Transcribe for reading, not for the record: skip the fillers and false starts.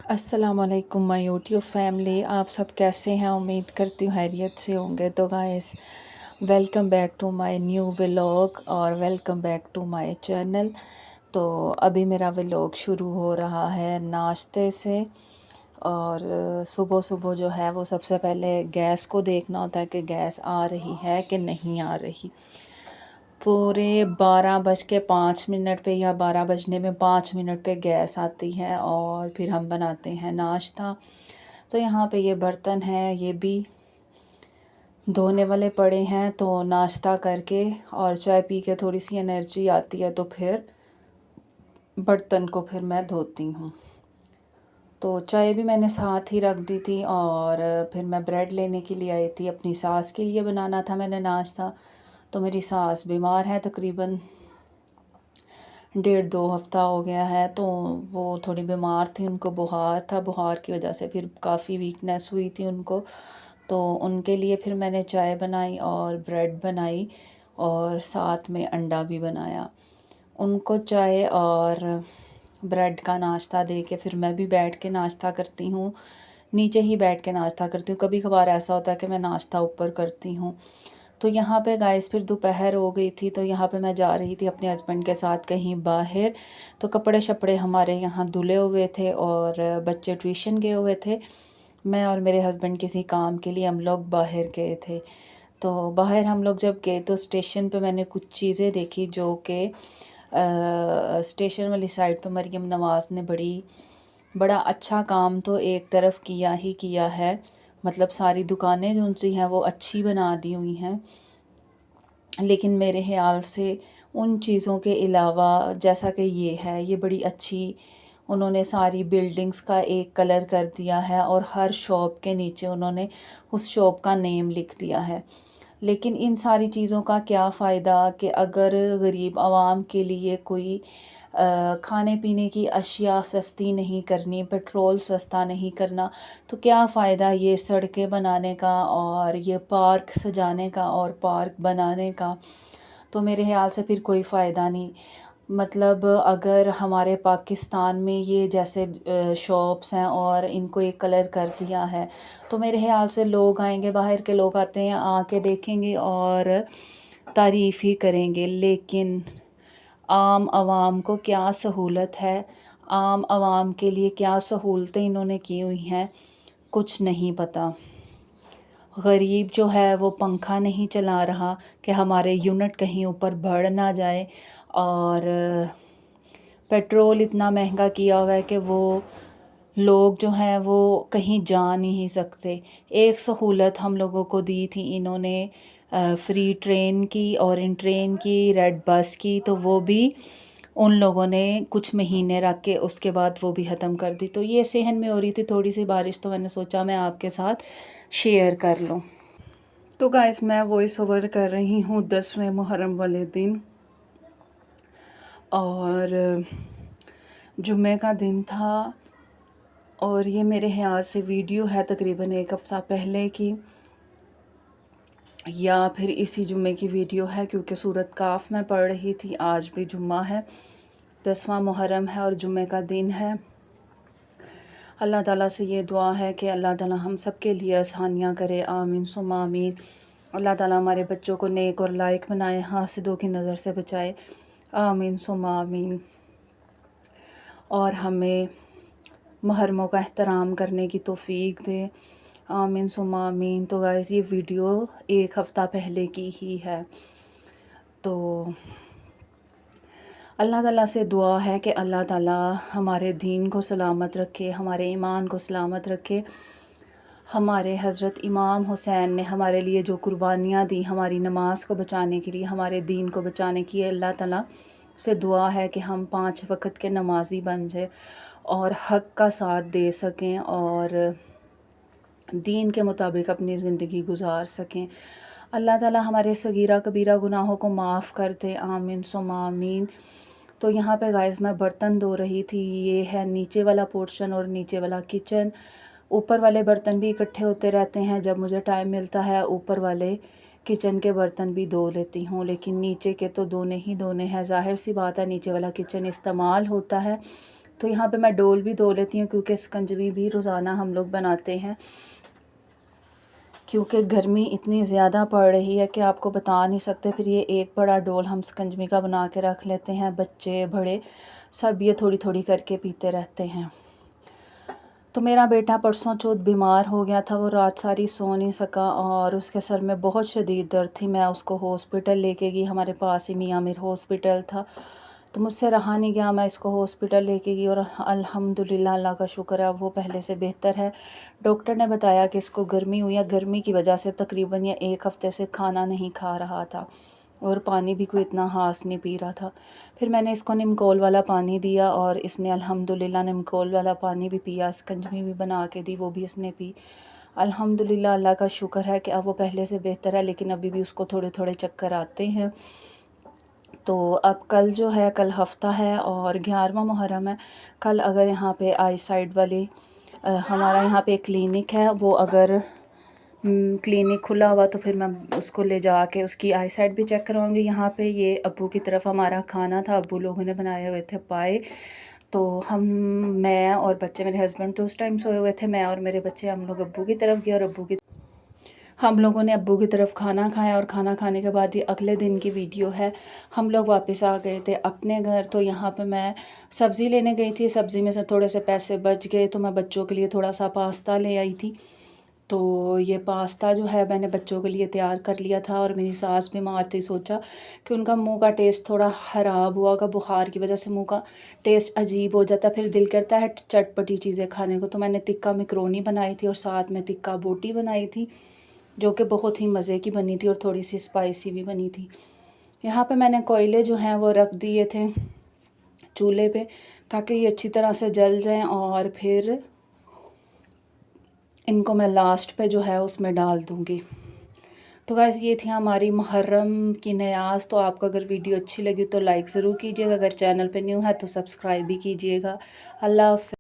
अस्सलाम वालेकुम my YouTube family, आप सब कैसे हैं? उम्मीद करती हूँ खैरियत से होंगे। तो guys, welcome back to my new vlog और welcome back to my channel. तो अभी मेरा व्लॉग शुरू हो रहा है नाश्ते से। और सुबह सुबह जो है वो सबसे पहले गैस को देखना होता है कि गैस आ रही है कि नहीं आ रही। पूरे 12:05 पे या 12:05 पे गैस आती है और फिर हम बनाते हैं नाश्ता। तो यहाँ पे ये बर्तन है, ये भी धोने वाले पड़े हैं। तो नाश्ता करके और चाय पी के थोड़ी सी एनर्जी आती है, तो फिर बर्तन को फिर मैं धोती हूँ। तो चाय भी मैंने साथ ही रख दी थी और फिर मैं ब्रेड लेने के लिए आई थी। अपनी सास के लिए बनाना था मैंने नाश्ता। तो मेरी सास बीमार है, तकरीबन 1.5-2 हफ्ता हो गया है। तो वो थोड़ी बीमार थी, उनको बुखार था, बुखार की वजह से फिर काफ़ी वीकनेस हुई थी उनको। तो उनके लिए फिर मैंने चाय बनाई और ब्रेड बनाई और साथ में अंडा भी बनाया। उनको चाय और ब्रेड का नाश्ता दे के फिर मैं भी बैठ के नाश्ता करती हूँ। नीचे ही बैठ के नाश्ता करती हूँ। कभी कभार ऐसा होता है कि मैं नाश्ता ऊपर करती हूँ। तो यहाँ पे गाइस फिर दोपहर हो गई थी। तो यहाँ पे मैं जा रही थी अपने हस्बैंड के साथ कहीं बाहर। तो कपड़े शपड़े हमारे यहाँ धुले हुए थे और बच्चे ट्यूशन गए हुए थे। मैं और मेरे हस्बैंड किसी काम के लिए हम लोग बाहर गए थे। तो बाहर हम लोग जब गए तो स्टेशन पे मैंने कुछ चीज़ें देखी जो कि स्टेशन वाली साइड पे मरीम नवाज़ ने बड़ा अच्छा काम तो एक तरफ किया ही किया है। मतलब सारी दुकानें जो उनसी हैं वो अच्छी बना दी हुई हैं। लेकिन मेरे ख़्याल से उन चीज़ों के अलावा जैसा कि ये बड़ी अच्छी उन्होंने सारी बिल्डिंग्स का एक कलर कर दिया है और हर शॉप के नीचे उन्होंने उस शॉप का नेम लिख दिया है। लेकिन इन सारी चीज़ों का क्या फ़ायदा कि अगर गरीब आवाम के लिए कोई खाने पीने की अशिया सस्ती नहीं करनी, पेट्रोल सस्ता नहीं करना, तो क्या फ़ायदा ये सड़कें बनाने का और ये पार्क सजाने का और पार्क बनाने का। तो मेरे ख़्याल से फिर कोई फ़ायदा नहीं। मतलब अगर हमारे पाकिस्तान में ये जैसे शॉप्स हैं और इनको एक कलर कर दिया है, तो मेरे ख़्याल से लोग आएंगे, बाहर के लोग आते हैं, आके देखेंगे और तारीफ़ ही करेंगे। लेकिन आम आवाम को क्या सहूलत है, आम आवाम के लिए क्या सहूलतें इन्होंने की हुई हैं, कुछ नहीं पता। गरीब जो है वो पंखा नहीं चला रहा कि हमारे यूनिट कहीं ऊपर बढ़ ना जाए। और पेट्रोल इतना महंगा किया हुआ है कि वो लोग जो हैं वो कहीं जा नहीं सकते। एक सहूलत हम लोगों को दी थी इन्होंने, फ्री ट्रेन की और इन ट्रेन की रेड बस की, तो वो भी उन लोगों ने कुछ महीने रख के उसके बाद वो भी ख़त्म कर दी। तो ये सहन में हो रही थी थोड़ी सी बारिश, तो मैंने सोचा मैं आपके साथ शेयर कर लूँ। तो गाइस, मैं वॉइस ओवर कर रही हूँ 10वें मुहर्रम वाले दिन। और जुम्मे का दिन था और ये मेरे ख्याल से वीडियो है तकरीबन 1 हफ़्ता पहले की, या फिर इसी जुम्मे की वीडियो है, क्योंकि सूरत काफ में पढ़ रही थी। आज भी जुम्मा है, 10वां मुहर्रम है और जुम्मे का दिन है। अल्लाह ताला से ये दुआ है कि अल्लाह ताला हम सब के लिए आसानियाँ करे, आमीन सुम्मा आमीन। अल्लाह ताला हमारे बच्चों को नेक और लायक बनाए, हासिदों की नज़र से बचाए, आमीन सुम्मा आमीन। और हमें मुहर्रमों का एहतराम करने की तौफीक दे, आमीन सुम्मा आमीन। तो गाइस, ये वीडियो 1 हफ़्ता पहले की ही है। तो अल्लाह ताला से दुआ है कि अल्लाह ताला हमारे दीन को सलामत रखे, हमारे ईमान को सलामत रखे। हमारे हज़रत इमाम हुसैन ने हमारे लिए जो कुर्बानियाँ दी, हमारी नमाज को बचाने के लिए, हमारे दीन को बचाने की, अल्लाह ताला से दुआ है कि हम 5 वक़्त के नमाज़ी बन जाए और हक़ का साथ दे सकें और दीन के मुताबिक अपनी ज़िंदगी गुजार सकें। अल्लाह ताला हमारे सगीरा कबीरा गुनाहों को माफ़ कर दे, आमीन सुम्मा आमीन। तो यहाँ पे गाइस मैं बर्तन धो रही थी। ये है नीचे वाला पोर्शन और नीचे वाला किचन। ऊपर वाले बर्तन भी इकट्ठे होते रहते हैं, जब मुझे टाइम मिलता है ऊपर वाले किचन के बर्तन भी धो लेती हूँ, लेकिन नीचे के तो धोने ही धोने हैं। ज़ाहिर सी बात है, नीचे वाला किचन इस्तेमाल होता है, تو یہاں پہ میں ڈول بھی دھو لیتی ہوں کیونکہ سکنجوی بھی روزانہ ہم لوگ بناتے ہیں، کیونکہ گرمی اتنی زیادہ پڑ رہی ہے کہ آپ کو بتا نہیں سکتے۔ پھر یہ ایک بڑا ڈول ہم سکنجوی کا بنا کے رکھ لیتے ہیں، بچے بڑے سب یہ تھوڑی تھوڑی کر کے پیتے رہتے ہیں۔ تو میرا بیٹا پرسوں چوتھ بیمار ہو گیا تھا، وہ رات ساری سو نہیں سکا اور اس کے سر میں بہت شدید درد تھی۔ میں اس کو ہاسپٹل لے کے گئی، ہمارے پاس ہی میاں میر ہاسپٹل تھا، تو مجھ سے رہا نہیں گیا، میں اس کو ہاسپٹل لے کے گئی اور الحمدللہ اللہ کا شکر ہے اب وہ پہلے سے بہتر ہے۔ ڈاکٹر نے بتایا کہ اس کو گرمی ہوئی ہے، گرمی کی وجہ سے تقریباً یہ 1 ہفتے سے کھانا نہیں کھا رہا تھا اور پانی بھی کوئی اتنا خاص نہیں پی رہا تھا۔ پھر میں نے اس کو نمکول والا پانی دیا اور اس نے الحمدللہ نمکول والا پانی بھی پیا، سکنجوی بھی بنا کے دی، وہ بھی اس نے پی۔ الحمدللہ اللہ کا شکر ہے کہ اب وہ پہلے سے بہتر ہے، لیکن ابھی بھی اس کو تھوڑے تھوڑے چکر آتے ہیں۔ تو اب کل جو ہے، کل ہفتہ ہے اور 11واں محرم ہے۔ کل اگر یہاں پہ آئی سائڈ والی ہمارا یہاں پہ ایک کلینک ہے، وہ اگر کلینک کھلا ہوا تو پھر میں اس کو لے جا کے اس کی آئی سائٹ بھی چیک کراؤں گی۔ یہاں پہ یہ ابو کی طرف ہمارا کھانا تھا، ابو لوگوں نے بنائے ہوئے تھے پائے، تو میں اور بچے، میرے ہسبینڈ تو اس ٹائم سوئے ہوئے تھے، میں اور میرے بچے ہم لوگ ابو کی طرف گئے اور ہم لوگوں نے ابو کی طرف کھانا کھایا، اور کھانا کھانے کے بعد یہ اگلے دن کی ویڈیو ہے۔ ہم لوگ واپس آ گئے تھے اپنے گھر، تو یہاں پہ میں سبزی لینے گئی تھی، سبزی میں سے تھوڑے سے پیسے بچ گئے تو میں بچوں کے لیے تھوڑا سا پاستا لے آئی تھی۔ تو یہ پاستا جو ہے میں نے بچوں کے لیے تیار کر لیا تھا، اور میری ساس بیمار تھی، سوچا کہ ان کا منہ کا ٹیسٹ تھوڑا خراب ہوا ہوگا، بخار کی وجہ سے منہ کا ٹیسٹ عجیب ہو جاتا ہے، پھر دل کرتا ہے چٹپٹی چیزیں کھانے کو۔ تو میں نے تکہ مکرونی بنائی تھی اور ساتھ میں تکہ بوٹی بنائی تھی، جو کہ بہت ہی مزے کی بنی تھی اور تھوڑی سی اسپائسی بھی بنی تھی۔ یہاں پہ میں نے کوئلے جو ہیں وہ رکھ دیے تھے چولہے پہ تاکہ یہ اچھی طرح سے جل جائیں، اور پھر ان کو میں لاسٹ پہ جو ہے اس میں ڈال دوں گی۔ تو گائز یہ تھی ہماری محرم کی نیاز۔ تو آپ کو اگر ویڈیو اچھی لگی تو لائک ضرور کیجیے گا، اگر چینل پہ نیو ہے تو سبسکرائب بھی کیجیے گا۔ اللہ حافظ۔